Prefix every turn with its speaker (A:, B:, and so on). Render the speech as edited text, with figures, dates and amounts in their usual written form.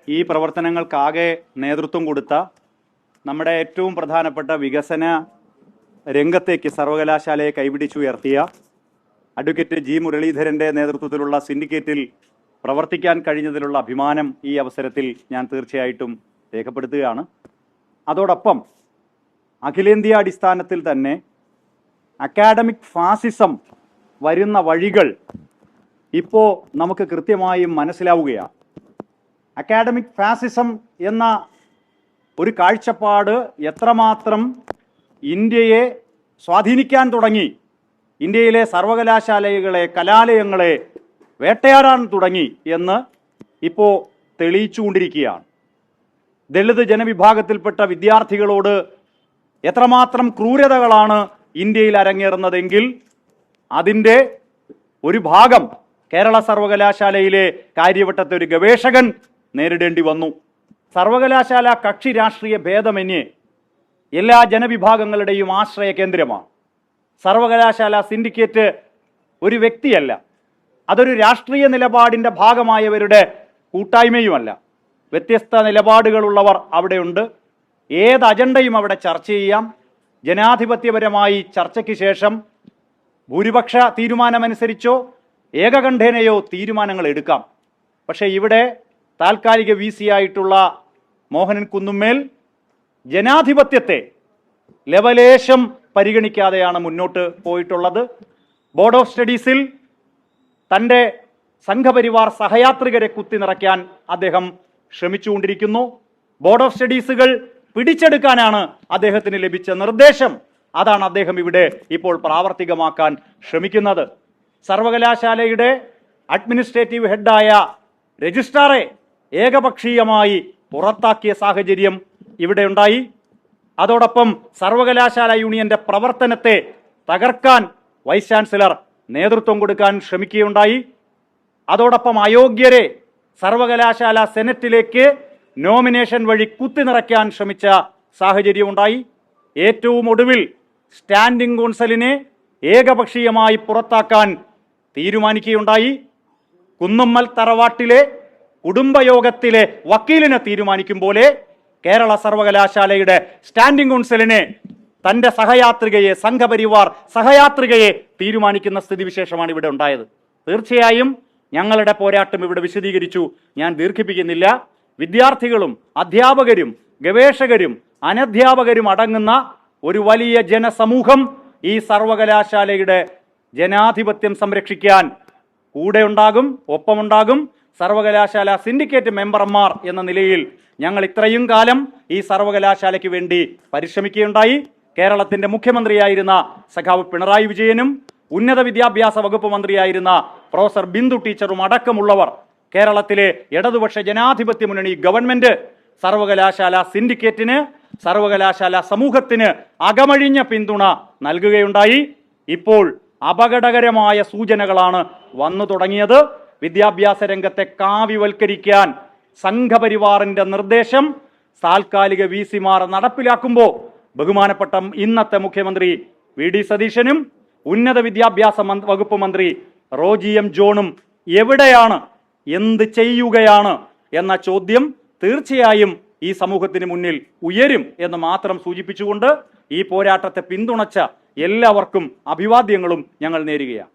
A: ഈ പ്രവർത്തനങ്ങൾക്കാകെ നേതൃത്വം കൊടുത്ത നമ്മുടെ ഏറ്റവും പ്രധാനപ്പെട്ട വികസന രംഗത്തേക്ക് സർവകലാശാലയെ കൈപിടിച്ചുയർത്തിയ അഡ്വക്കേറ്റ് ജി മുരളീധരൻ്റെ നേതൃത്വത്തിലുള്ള സിൻഡിക്കേറ്റിൽ പ്രവർത്തിക്കാൻ കഴിഞ്ഞതിലുള്ള അഭിമാനം ഈ അവസരത്തിൽ ഞാൻ തീർച്ചയായിട്ടും രേഖപ്പെടുത്തുകയാണ്. അതോടൊപ്പം അഖിലേന്ത്യാ അടിസ്ഥാനത്തിൽ തന്നെ അക്കാഡമിക് ഫാസിസം വരുന്ന വഴികൾ ഇപ്പോൾ നമുക്ക് കൃത്യമായും മനസ്സിലാവുകയാണ്. അക്കാഡമിക് ഫാസിസം എന്ന ഒരു കാഴ്ചപ്പാട് എത്രമാത്രം ഇന്ത്യയെ സ്വാധീനിക്കാൻ തുടങ്ങി, ഇന്ത്യയിലെ സർവകലാശാലകളെ, കലാലയങ്ങളെ വേട്ടയാടാൻ തുടങ്ങി എന്ന് ഇപ്പോൾ തെളിയിച്ചുകൊണ്ടിരിക്കുകയാണ്. ദളിത് ജനവിഭാഗത്തിൽപ്പെട്ട വിദ്യാർത്ഥികളോട് എത്രമാത്രം ക്രൂരതകളാണ് ഇന്ത്യയിൽ അരങ്ങേറുന്നതെങ്കിൽ അതിൻ്റെ ഒരു ഭാഗം കേരള സർവകലാശാലയിലെ കാര്യവട്ടത്തെ ഒരു ഗവേഷകൻ നേരിടേണ്ടി വന്നു. സർവകലാശാല കക്ഷി രാഷ്ട്രീയ ഭേദമന്യേ എല്ലാ ജനവിഭാഗങ്ങളുടെയും ആശ്രയ കേന്ദ്രമാണ്. സർവകലാശാല സിൻഡിക്കേറ്റ് ഒരു വ്യക്തിയല്ല, അതൊരു രാഷ്ട്രീയ നിലപാടിൻ്റെ ഭാഗമായവരുടെ കൂട്ടായ്മയുമല്ല. വ്യത്യസ്ത നിലപാടുകളുള്ളവർ അവിടെയുണ്ട്. ഏത് അജണ്ടയും അവിടെ ചർച്ച ചെയ്യാം. ജനാധിപത്യപരമായി ചർച്ചയ്ക്ക് ശേഷം ഭൂരിപക്ഷ തീരുമാനമനുസരിച്ചോ ഏകകണ്ഠേനയോ തീരുമാനങ്ങൾ എടുക്കാം. പക്ഷേ ഇവിടെ താൽക്കാലിക വി സി ആയിട്ടുള്ള മോഹനൻ കുന്നുമ്മേൽ ജനാധിപത്യത്തെ ലവലേശം പരിഗണിക്കാതെയാണ് മുന്നോട്ട് പോയിട്ടുള്ളത്. ബോർഡ് ഓഫ് സ്റ്റഡീസിൽ തൻ്റെ സംഘപരിവാർ സഹയാത്രികരെ കുത്തി നിറയ്ക്കാൻ അദ്ദേഹം ശ്രമിച്ചുകൊണ്ടിരിക്കുന്നു. ബോർഡ് ഓഫ് സ്റ്റഡീസുകൾ പിടിച്ചെടുക്കാനാണ് അദ്ദേഹത്തിന് ലഭിച്ച നിർദ്ദേശം. അതാണ് അദ്ദേഹം ഇവിടെ ഇപ്പോൾ പ്രാവർത്തികമാക്കാൻ ശ്രമിക്കുന്നത്. സർവകലാശാലയുടെ അഡ്മിനിസ്ട്രേറ്റീവ് ഹെഡായ രജിസ്ട്രാറെ ഏകപക്ഷീയമായി പുറത്താക്കിയ സാഹചര്യം ഇവിടെ ഉണ്ടായി. അതോടൊപ്പം സർവകലാശാല യൂണിയന്റെ പ്രവർത്തനത്തെ തകർക്കാൻ വൈസ് ചാൻസലർ നേതൃത്വം കൊടുക്കാൻ ശ്രമിക്കുകയുണ്ടായി. അതോടൊപ്പം അയോഗ്യരെ സർവകലാശാല സെനറ്റിലേക്ക് നോമിനേഷൻ വഴി കുത്തി നിറയ്ക്കാൻ ശ്രമിച്ച സാഹചര്യം ഉണ്ടായി. ഏറ്റവും ഒടുവിൽ സ്റ്റാൻഡിംഗ് കൗൺസിലിനെ ഏകപക്ഷീയമായി പുറത്താക്കാൻ തീരുമാനിക്കുകയുണ്ടായി. കുന്നുമ്മൽ തറവാട്ടിലെ കുടുംബയോഗത്തിലെ വക്കീലിനെ തീരുമാനിക്കും പോലെ കേരള സർവകലാശാലയുടെ സ്റ്റാൻഡിംഗ് കൗൺസിലിനെ തൻ്റെ സഹയാത്രികയെ, സംഘപരിവാർ സഹയാത്രികയെ തീരുമാനിക്കുന്ന സ്ഥിതിവിശേഷമാണ് ഇവിടെ ഉണ്ടായത്. തീർച്ചയായും ഞങ്ങളുടെ പോരാട്ടം ഇവിടെ വിശദീകരിച്ചു, ഞാൻ ദീർഘിപ്പിക്കുന്നില്ല. വിദ്യാർത്ഥികളും അധ്യാപകരും ഗവേഷകരും അനധ്യാപകരും അടങ്ങുന്ന ഒരു വലിയ ജനസമൂഹം ഈ സർവകലാശാലയുടെ ജനാധിപത്യം സംരക്ഷിക്കാൻ കൂടെ ഉണ്ടാകും, ഒപ്പമുണ്ടാകും. സർവകലാശാല സിൻഡിക്കേറ്റ് മെമ്പർമാർ എന്ന നിലയിൽ ഞങ്ങൾ ഇത്രയും കാലം ഈ സർവകലാശാലയ്ക്ക് വേണ്ടി പരിശ്രമിക്കുകയുണ്ടായി. കേരളത്തിന്റെ മുഖ്യമന്ത്രിയായിരുന്ന സഖാവ് പിണറായി വിജയനും ഉന്നത വിദ്യാഭ്യാസ വകുപ്പ് മന്ത്രിയായിരുന്ന പ്രൊഫസർ ബിന്ദു ടീച്ചറും അടക്കമുള്ളവർ, കേരളത്തിലെ ഇടതുപക്ഷ ജനാധിപത്യ മുന്നണി ഗവൺമെന്റ് സർവകലാശാല സിൻഡിക്കേറ്റിന്, സർവകലാശാല സമൂഹത്തിന് അകമഴിഞ്ഞ പിന്തുണ നൽകുകയുണ്ടായി. ഇപ്പോൾ അപകടകരമായ സൂചനകളാണ് വന്നു തുടങ്ങിയത്. വിദ്യാഭ്യാസ രംഗത്തെ കാവ്യവൽക്കരിക്കാൻ സംഘപരിവാറിന്റെ നിർദ്ദേശം താൽക്കാലിക വി സിമാർ നടപ്പിലാക്കുമ്പോൾ ബഹുമാനപ്പെട്ട ഇന്നത്തെ മുഖ്യമന്ത്രി വി ഡി സതീശനും ഉന്നത വിദ്യാഭ്യാസ വകുപ്പ് മന്ത്രി റോജി എം ജോണും എവിടെയാണ്, എന്ത് ചെയ്യുകയാണ് എന്ന ചോദ്യം തീർച്ചയായും ഈ സമൂഹത്തിന് മുന്നിൽ ഉയരും എന്ന് മാത്രം സൂചിപ്പിച്ചുകൊണ്ട് ഈ പോരാട്ടത്തെ പിന്തുണച്ച എല്ലാവർക്കും അഭിവാദ്യങ്ങളും ഞങ്ങൾ നേരുകയാണ്.